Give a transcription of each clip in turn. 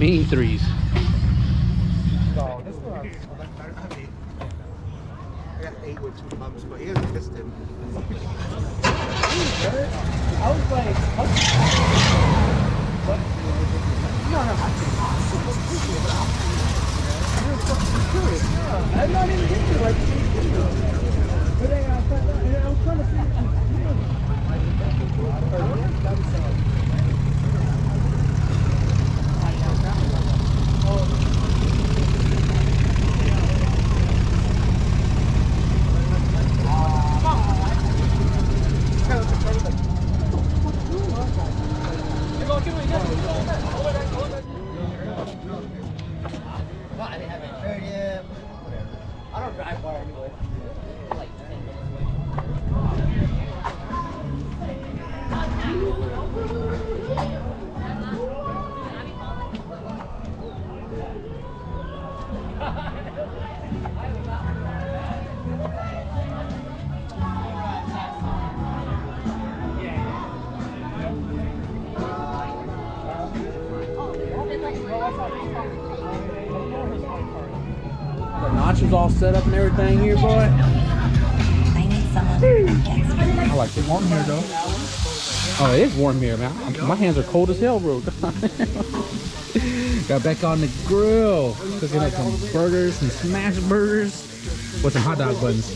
mean threes. No, this one I have 8. I got 8 with 2 pumps, but he has a piston. I was like, no, I'm not even into it. Like, but I was trying to see. I don't drive far anyway. Like 10 minutes The notches all set up and everything here, boy. I need someone. I like it warm here though. Oh, it is warm here, man. My hands are cold as hell, bro. Got back on the grill, cooking up some burgers, some smash burgers with some hot dog buns.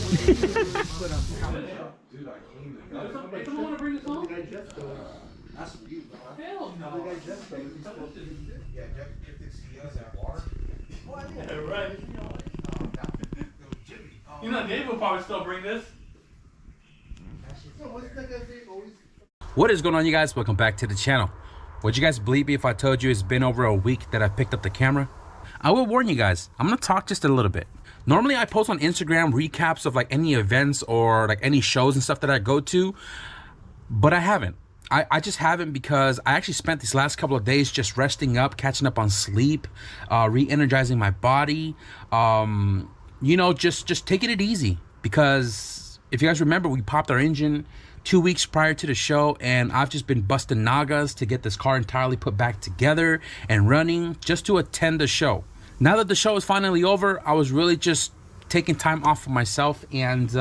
You know, Dave will probably still bring this. What is going on, you guys? Welcome back to the channel. Would you guys believe me if I told you it's been over a week that I picked up the camera? I will warn you guys, I'm gonna talk just a little bit. Normally I post on Instagram recaps of like any events or like any shows and stuff that I go to, but I haven't. I just haven't because I actually spent these last couple of days just resting up, catching up on sleep, re-energizing my body, you know, just taking it easy. Because if you guys remember, we popped our engine 2 weeks prior to the show, and I've just been busting nagas to get this car entirely put back together and running just to attend the show. Now that the show is finally over, I was really just taking time off for myself, and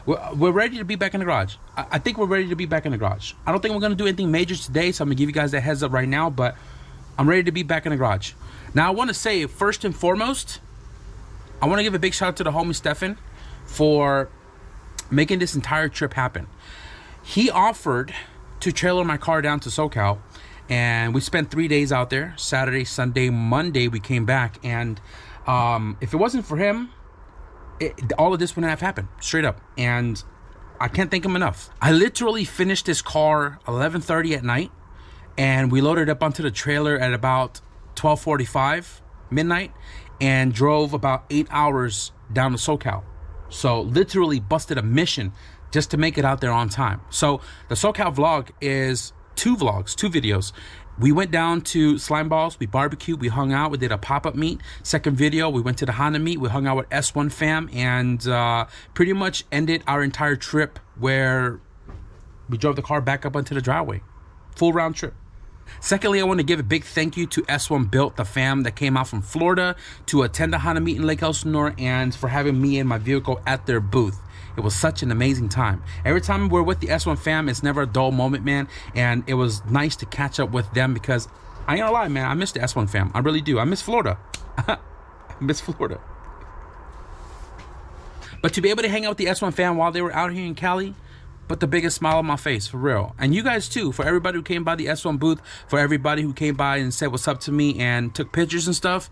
we're ready to be back in the garage. I think we're ready to be back in the garage. I don't think we're going to do anything major today, so I'm going to give you guys a heads up right now, but I'm ready to be back in the garage. Now, I want to say, first and foremost, I want to give a big shout out to the homie Stefan for making this entire trip happen. He offered to trailer my car down to SoCal, and we spent 3 days out there. Saturday, Sunday, Monday, we came back, and if it wasn't for him, all of this wouldn't have happened, straight up. And I can't thank him enough. I literally finished this car 11:30 at night, and we loaded up onto the trailer at about 12:45 midnight and drove about 8 hours down to SoCal. So literally busted a mission just to make it out there on time. So the SoCal vlog is two videos. We went down to Slime Balls, we barbecued, we hung out, we did a pop-up meet. Second video, we went to the Honda meet, we hung out with S1 fam, and pretty much ended our entire trip where we drove the car back up onto the driveway. Full round trip. Secondly, I want to give a big thank you to S1 Built, the fam that came out from Florida to attend the Honda meet in Lake Elsinore, and for having me and my vehicle at their booth. It was such an amazing time. Every time we're with the S1 fam, it's never a dull moment, man. And it was nice to catch up with them because I ain't gonna lie, man, I miss the S1 fam. I really do. I miss Florida. I miss Florida. But to be able to hang out with the S1 fam while they were out here in Cali, put the biggest smile on my face, for real. And you guys too, for everybody who came by the S1 booth, for everybody who came by and said what's up to me and took pictures and stuff.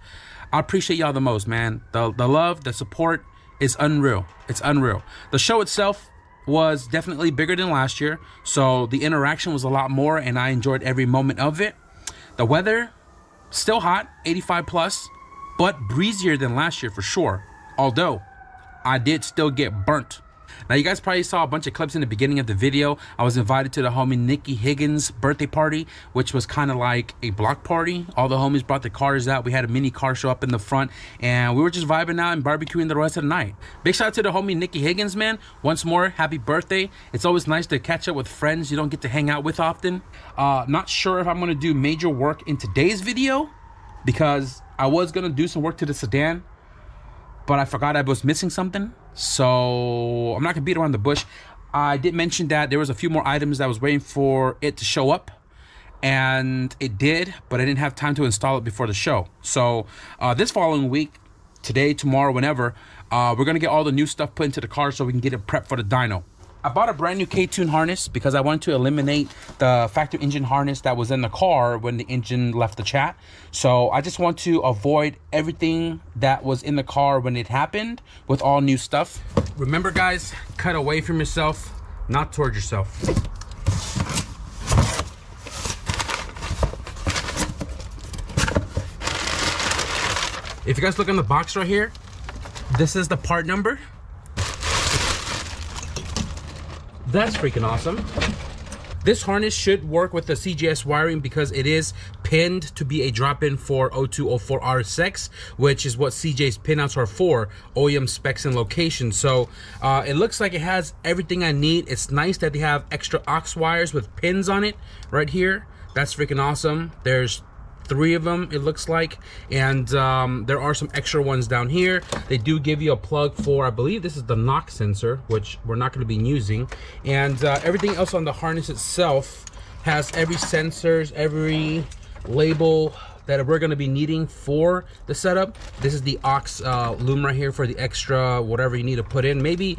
I appreciate y'all the most, man. The love, the support is unreal. It's unreal. The show itself was definitely bigger than last year, so the interaction was a lot more, and I enjoyed every moment of it. The weather, still hot, 85 plus, but breezier than last year for sure. Although, I did still get burnt. Now, you guys probably saw a bunch of clips in the beginning of the video. I was invited to the homie Nikki Higgins' birthday party, which was kind of like a block party. All the homies brought their cars out. We had a mini car show up in the front, and we were just vibing out and barbecuing the rest of the night. Big shout out to the homie Nikki Higgins, man. Once more, happy birthday. It's always nice to catch up with friends you don't get to hang out with often. Not sure if I'm going to do major work in today's video, because I was gonna do some work to the sedan, but I forgot I was missing something. So I'm not gonna beat around the bush. I did mention that there was a few more items that I was waiting for it to show up, and it did, but I didn't have time to install it before the show. So this following week, today, tomorrow, whenever, we're gonna get all the new stuff put into the car so we can get it prepped for the dyno. I bought a brand new K20 harness because I wanted to eliminate the factory engine harness that was in the car when the engine left the chat. So I just want to avoid everything that was in the car when it happened with all new stuff. Remember guys, cut away from yourself, not towards yourself. If you guys look on the box right here, this is the part number. That's freaking awesome. This harness should work with the CJS wiring because it is pinned to be a drop-in for 0204 RSX, which is what CJ's pinouts are for, OEM specs and location. So it looks like it has everything I need. It's nice that they have extra aux wires with pins on it right here. That's freaking awesome. There's 3 of them, it looks like, and there are some extra ones down here. They do give you a plug for, I believe this is the knock sensor, which we're not going to be using, and everything else on the harness itself has every sensors, every label that we're going to be needing for the setup. This is the aux loom right here for the extra whatever you need to put in. Maybe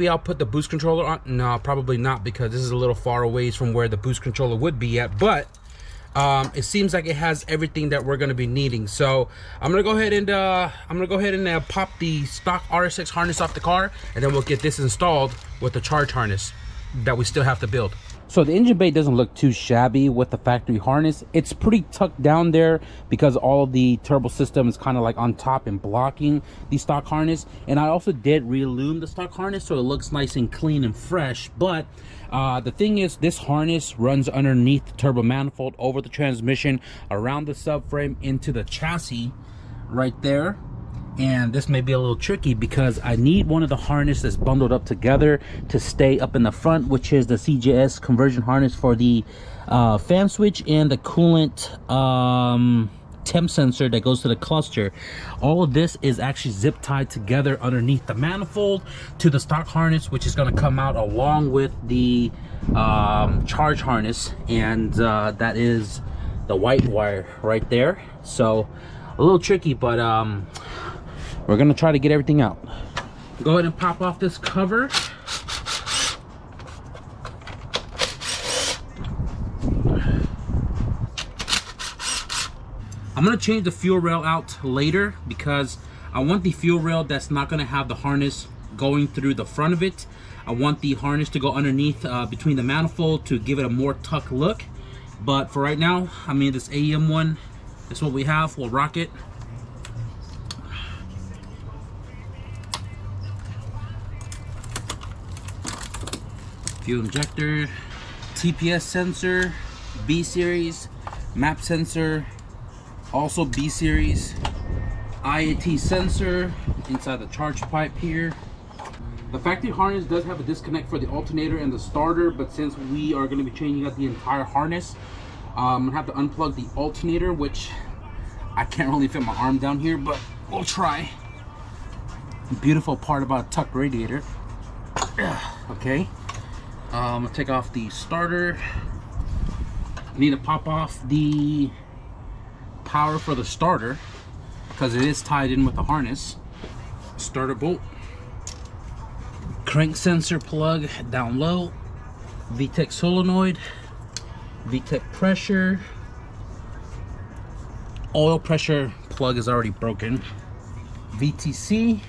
I'll put the boost controller on. No, probably not, because this is a little far away from where the boost controller would be at, but it seems like it has everything that we're going to be needing. So I'm gonna go ahead and pop the stock RSX harness off the car, and then we'll get this installed with the charge harness that we still have to build. So the engine bay doesn't look too shabby with the factory harness. It's pretty tucked down there because all of the turbo system is kind of like on top and blocking the stock harness. And I also did re-lume the stock harness so it looks nice and clean and fresh. But the thing is, this harness runs underneath the turbo manifold, over the transmission, around the subframe, into the chassis right there. And this may be a little tricky because I need one of the harnesses bundled up together to stay up in the front, which is the CJS conversion harness for the fan switch and the coolant temp sensor that goes to the cluster. All of this is actually zip tied together underneath the manifold to the stock harness, which is going to come out along with the charge harness, and that is the white wire right there. So a little tricky, but we're gonna try to get everything out. Go ahead and pop off this cover. I'm gonna change the fuel rail out later because I want the fuel rail that's not gonna have the harness going through the front of it. I want the harness to go underneath between the manifold to give it a more tuck look. But for right now, I mean, this AEM one, that's what we have. We'll rock it. Fuel injector, TPS sensor, B series, map sensor, also B series, IAT sensor inside the charge pipe here. The factory harness does have a disconnect for the alternator and the starter, but since we are going to be changing out the entire harness, I'm going to have to unplug the alternator, which I can't really fit my arm down here, but we'll try. The beautiful part about a tucked radiator. Okay. I'm gonna take off the starter. Need to pop off the power for the starter because it is tied in with the harness. Starter bolt, crank sensor plug down low, VTEC solenoid, VTEC pressure, oil pressure plug is already broken, VTC,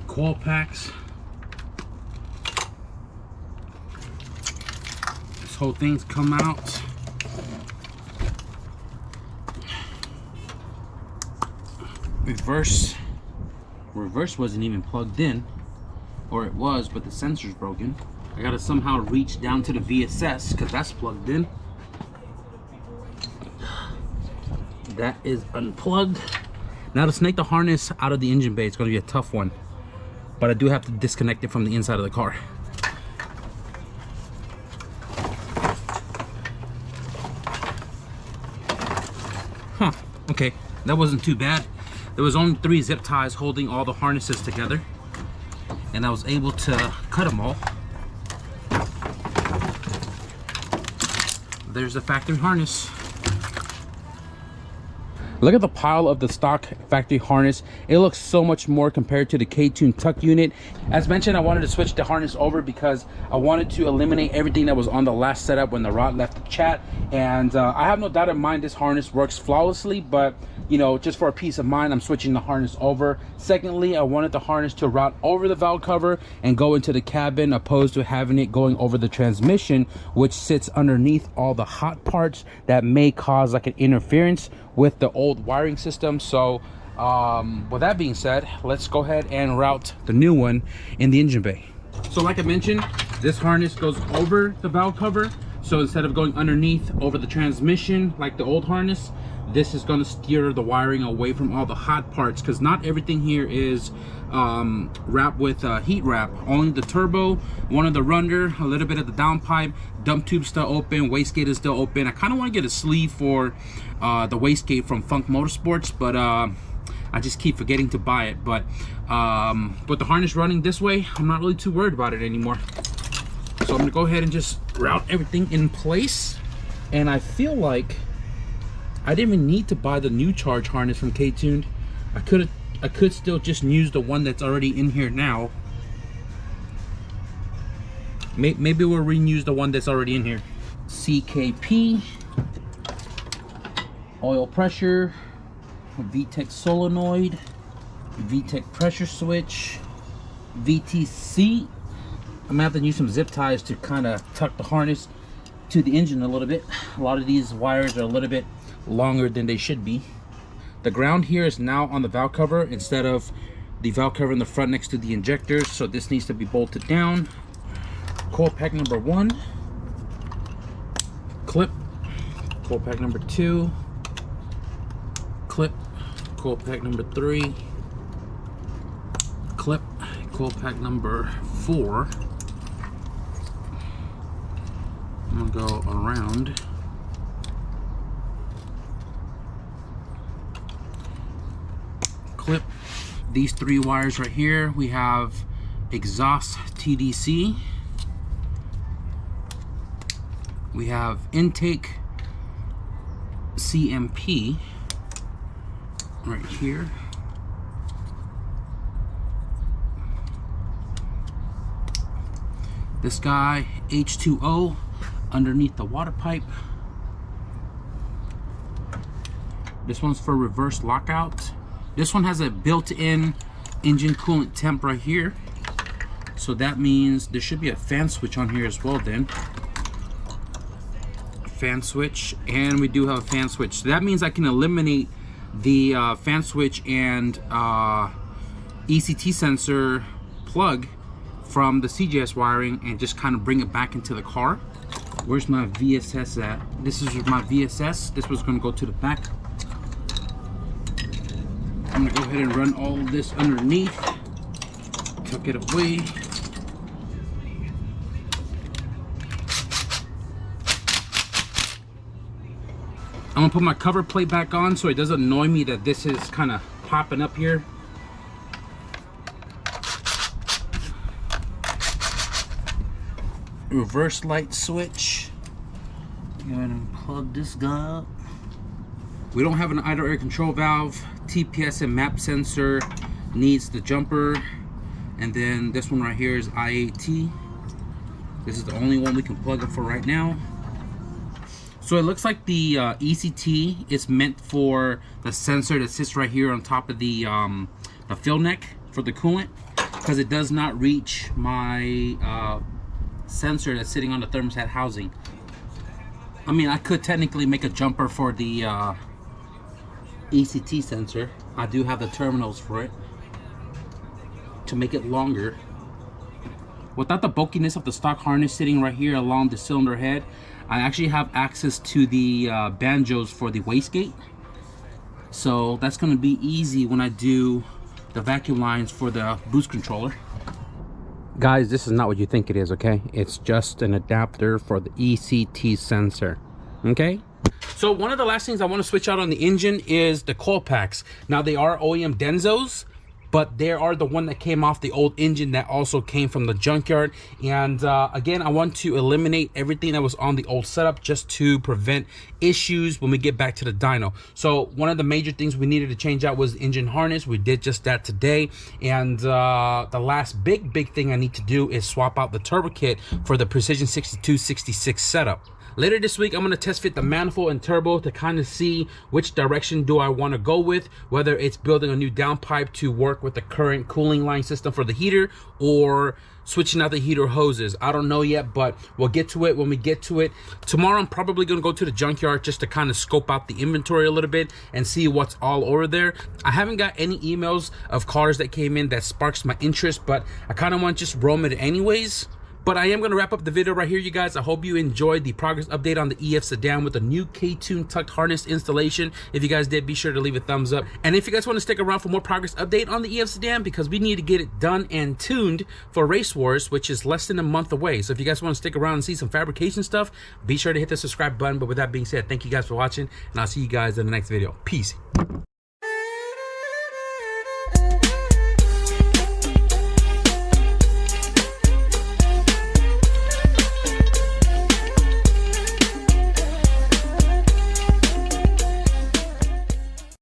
coil packs. This whole thing's come out. Reverse wasn't even plugged in, or it was, but the sensor's broken. I gotta somehow reach down to the VSS because that's plugged in. That is unplugged. Now to snake the harness out of the engine bay, it's gonna be a tough one, but I do have to disconnect it from the inside of the car. Okay, that wasn't too bad. There was only 3 zip ties holding all the harnesses together, and I was able to cut them all. There's the factory harness. Look at the pile of the stock factory harness. It looks so much more compared to the K20 tuck unit. As mentioned, I wanted to switch the harness over because I wanted to eliminate everything that was on the last setup when the rod left the chat. And I have no doubt in mind this harness works flawlessly, but you know, just for a peace of mind, I'm switching the harness over. Secondly, I wanted the harness to route over the valve cover and go into the cabin, opposed to having it going over the transmission, which sits underneath all the hot parts that may cause like an interference with the old wiring system. So with that being said, let's go ahead and route the new one in the engine bay. So like I mentioned, this harness goes over the valve cover. So instead of going underneath over the transmission like the old harness, this is going to steer the wiring away from all the hot parts, because not everything here is wrapped with heat wrap. Only the turbo, one of the runner, a little bit of the downpipe, dump tube still open, wastegate is still open. I kind of want to get a sleeve for the wastegate from Funk Motorsports, but I just keep forgetting to buy it. But with the harness running this way, I'm not really too worried about it anymore. So I'm gonna go ahead and just route everything in place. And I feel like I didn't even need to buy the new charge harness from K20. I could still just use the one that's already in here now. Maybe we'll reuse the one that's already in here. CKP, oil pressure, VTEC solenoid, VTEC pressure switch, VTC. I'm gonna have to use some zip ties to kind of tuck the harness to the engine a little bit. A lot of these wires are a little bit longer than they should be. The ground here is now on the valve cover instead of the valve cover in the front next to the injectors, so this needs to be bolted down. Coil pack number 1, clip. Coil pack number 2, clip. Coil pack number 3, clip. Coil pack number 4. I'm gonna go around. Clip. These 3 wires right here, we have exhaust TDC, we have intake CMP right here, this guy H2O underneath the water pipe. This one's for reverse lockout. This one has a built-in engine coolant temp right here, so that means there should be a fan switch on here as well. Then fan switch, and we do have a fan switch, so that means I can eliminate the fan switch and ECT sensor plug from the CJS wiring and just kind of bring it back into the car. Where's my VSS at? This is my VSS. This was going to go to the back. I'm gonna go ahead and run all of this underneath, tuck it away. I'm gonna put my cover plate back on so it doesn't annoy me that this is kind of popping up here. Reverse light switch. Go ahead and plug this guy up. We don't have an idle air control valve. TPS and map sensor needs the jumper, and then this one right here is IAT. This is the only one we can plug in for right now. So it looks like the ECT is meant for the sensor that sits right here on top of the fill neck for the coolant, because it does not reach my sensor that's sitting on the thermostat housing. I mean, I could technically make a jumper for the ECT sensor. I do have the terminals for it to make it longer. Without the bulkiness of the stock harness sitting right here along the cylinder head, I actually have access to the banjos for the wastegate. So that's going to be easy when I do the vacuum lines for the boost controller. Guys, this is not what you think it is, okay? It's just an adapter for the ECT sensor, okay? So one of the last things I want to switch out on the engine is the coil packs. Now they are OEM Denzos, but they are the one that came off the old engine that also came from the junkyard. And again, I want to eliminate everything that was on the old setup just to prevent issues when we get back to the dyno. So one of the major things we needed to change out was the engine harness. We did just that today. And the last big thing I need to do is swap out the turbo kit for the Precision 6266 setup. Later this week, I'm going to test fit the manifold and turbo to kind of see which direction do I want to go with, whether it's building a new downpipe to work with the current cooling line system for the heater or switching out the heater hoses. I don't know yet, but we'll get to it when we get to it. Tomorrow, I'm probably going to go to the junkyard just to kind of scope out the inventory a little bit and see what's all over there. I haven't got any emails of cars that came in that sparks my interest, but I kind of want to just roam it anyways. But I am going to wrap up the video right here, you guys. I hope you enjoyed the progress update on the EF Sedan with the new K20 tucked harness installation. If you guys did, be sure to leave a thumbs up. And if you guys want to stick around for more progress update on the EF Sedan, because we need to get it done and tuned for Race Wars, which is less than a month away. So if you guys want to stick around and see some fabrication stuff, be sure to hit the subscribe button. But with that being said, thank you guys for watching, and I'll see you guys in the next video. Peace.